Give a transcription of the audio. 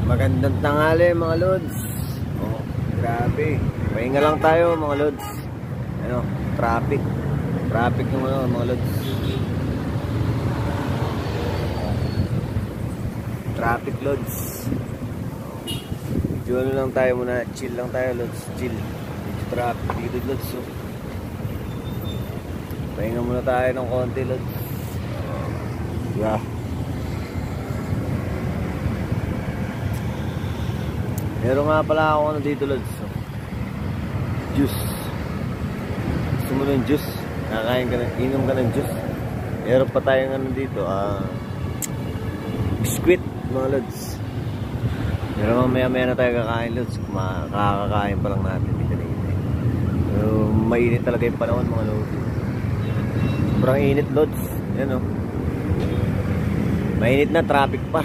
Magandang tanghali mga lods. Oh, grabe. Pahinga lang tayo mga lods. Ano, traffic. Traffic yung mga lods. Traffic lods. Medyo ano lang tayo muna, chill lang tayo lods, chill. Medyo traffic dito lods. So, pahinga muna tayo ng konti lods. Yeah. Meron nga pala ako dito lods. Juice. Gusto mo ng juice? Kakain ka na, inom ka ng juice. Meron pa tayong ano dito, biskuit mga lods. Pero mamaya na tayo kakain lods. Kakakain pa lang natin dito na yun. Pero mainit talaga yung panahon mga lods. Sobrang init lods. Yan o. Mainit na, traffic pa.